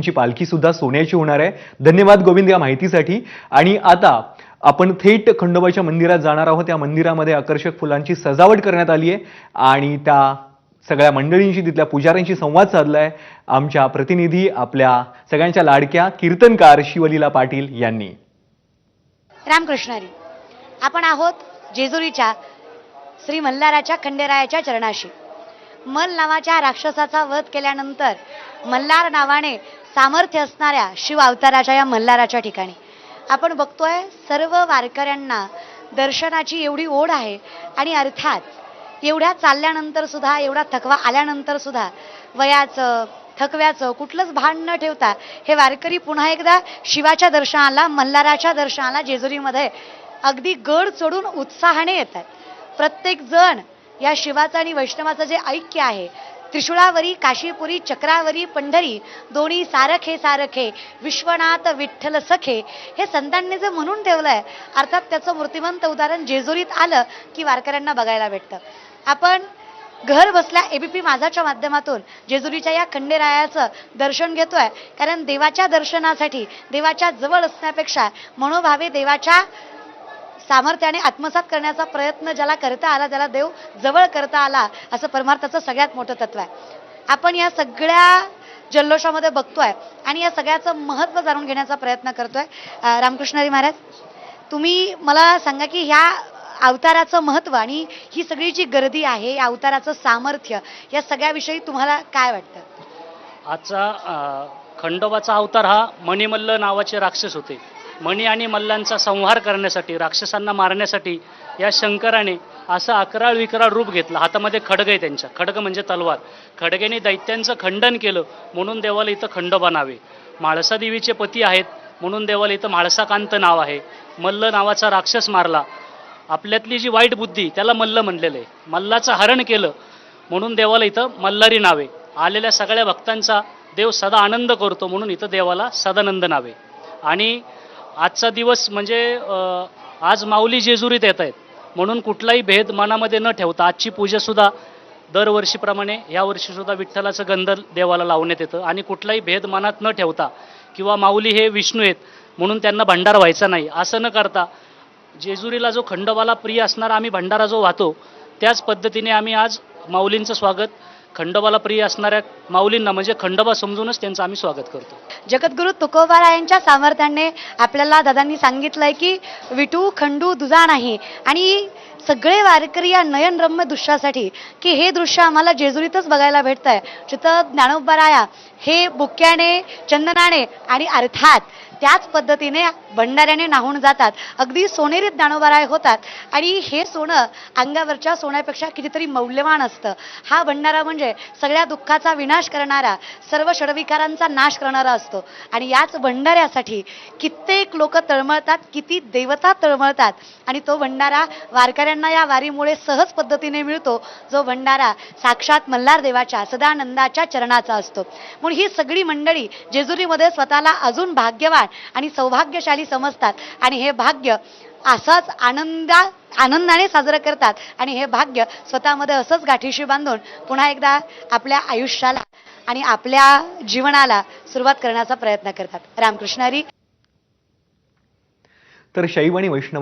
माऊलींची पालखी सुद्धा सोन्याची होणार आहे। धन्यवाद गोविंद या माहितीसाठी। आणि आता आपण थेट खंडोबाच्या मंदिरात जाणार आहोत। त्या मंदिरामध्ये आकर्षक फुलांची सजावट करण्यात आली आहे आणि त्या सगळ्या मंडळींशी तिथल्या पुजाऱ्यांशी संवाद साधलाय आमच्या प्रतिनिधी आपल्या सगळ्यांच्या लाडक्या कीर्तनकार शिवलीला पाटील यांनी। रामकृष्णारी, आपण आहोत जेजुरीच्या श्री मल्हाराच्या खंडेरायाच्या चरणाशी। मल नावाच्या राक्षसाचा वध केल्यानंतर मल्हार नावाने सामर्थ्य असणाऱ्या शिव अवताराच्या या मल्हाराच्या ठिकाणी आपण बघतोय सर्व वारकऱ्यांना दर्शनाची एवढी ओढ आहे आणि अर्थात एवढ्या चालल्यानंतर सुद्धा, एवढा थकवा आल्यानंतर सुद्धा वयाचं थकव्याचं कुठलंच भान न ठेवता हे वारकरी पुन्हा एकदा शिवाच्या दर्शनाला, मल्हाराच्या दर्शनाला जेजुरीमध्ये अगदी गड चढून उत्साहाने येतात। प्रत्येक जण या शिवाचं आणि वैष्णवाचं जे ऐक्य आहे, त्रिशूळावरी काशीपुरी चक्रावरी पंढरी दोन्ही सारखे सारखे विश्वनाथ विठ्ठल सखे, हे संतांनी जे म्हणून ठेवलंय, अर्थात त्याचं मूर्तिमंत उदाहरण जेजुरीत आलं की वारकऱ्यांना बघायला भेटतं। आपण घर बसल्या एबीपी माझाच्या माध्यमातून जेजुरीच्या या खंडेरायाचं दर्शन घेतोय, कारण देवाच्या दर्शनासाठी देवाच्या जवळ असण्यापेक्षा मनोभावे देवाच्या सामर्थ्याने आत्मसात करण्याचा प्रयत्न ज्याला करता आला त्याला देव जवळ करता आला, असं परमार्थाचं सगळ्यात मोठं तत्व आहे। आपण या सगळ्या जल्लोषामध्ये बघतोय आणि या सगळ्याचं महत्त्व जाणून घेण्याचा प्रयत्न करतोय। रामकृष्णारी महाराज, तुम्ही मला सांगा की ह्या अवताराचं महत्त्व आणि ही सगळी जी गर्दी आहे, या अवताराचं सामर्थ्य, या सगळ्याविषयी तुम्हाला काय वाटतं? आजचा खंडोबाचा अवतार हा मणिमल्ल नावाचे राक्षस होते। मणी आणि मल्लांचा संहार करण्यासाठी, राक्षसांना मारण्यासाठी या शंकराने असं अकराळ विकराळ रूप घेतलं। हातामध्ये खड्ग आहे त्यांच्या, खड्ग म्हणजे तलवार। खडगेने दैत्यांचं खंडन केलं म्हणून देवाला इथं खंडोबा नावे। म्हाळसा देवीचे पती आहेत म्हणून देवाला इथं म्हाळसाकांत नाव आहे। मल्ल नावाचा राक्षस मारला, आपल्यातली जी वाईट बुद्धी त्याला मल्ल म्हणलेलं आहे। मल्लाचं हरण केलं म्हणून देवाला इथं मल्हारी नावे। आलेल्या सगळ्या भक्तांचा देव सदा आनंद करतो म्हणून इथं देवाला सदानंद नावे। आणि आजचा दिवस म्हणजे आज माऊली जेजुरीत येत आहेत म्हणून कुठलाही भेद मनामध्ये न ठेवता आजची पूजासुद्धा दरवर्षीप्रमाणे यावर्षीसुद्धा विठ्ठलाचं गंध देवाला लावण्यात येतं। आणि कुठलाही भेद मनात न ठेवता किंवा माऊली हे विष्णू आहेत म्हणून त्यांना भंडार व्हायचा नाही असं न करता, जेजुरीला जो खंडोबाला प्रिय असणारा आम्ही भंडारा जो वाहतो त्याच पद्धतीने आम्ही आज माऊलींचं स्वागत, खंडोबाला प्रिय असणाऱ्या माऊलींना म्हणजे खंडोबा समजूनच त्यांचं आम्ही स्वागत करतो। जगद्गुरु तुकोबारायांच्या सामर्थ्याने आपल्याला दादांनी सांगितलंय की विठू खंडू दुजा नाही, आणि सगळे वारकरी या नयनरम्य दृश्यासाठी की हे दृश्य आम्हाला जेजुरीतच बघायला भेटतंय, जिथं ज्ञानोबाराया हे बुक्याने, चंदनाने आणि अर्थात त्याच पद्धतीने भंडाऱ्याने नाहून जातात। अगदी सोनेरी ज्ञानोबाराय होतात आणि हे सोनं अंगावरच्या सोन्यापेक्षा कितीतरी मौल्यवान असतं। हा भंडारा म्हणजे सगळ्या दुःखाचा विनाश करणारा, सर्व षडविकारांचा नाश करणारा असतो। आणि याच भंडाऱ्यासाठी कित्येक लोक तळमळतात, किती देवता तळमळतात, आणि तो भंडारा वारकऱ्यांना या वारीमुळे सहज पद्धतीने मिळतो, जो भंडारा साक्षात मल्हार देवाच्या सदानंदाच्या चरणाचा असतो। म्हणून ही सगळी मंडळी जेजुरीमध्ये स्वतःला अजून भाग्यवान आणि सौभाग्यशाली समजतात आणि हे भाग्य असंच आनंदाने साजरं करतात आणि हे भाग्य स्वतःमध्ये असंच गाठीशी बांधून पुन्हा एकदा आपल्या आयुष्याला आणि आपल्या जीवनाला सुरुवात करण्याचा प्रयत्न करतात। रामकृष्णारी। तर शैव आणि वैष्णव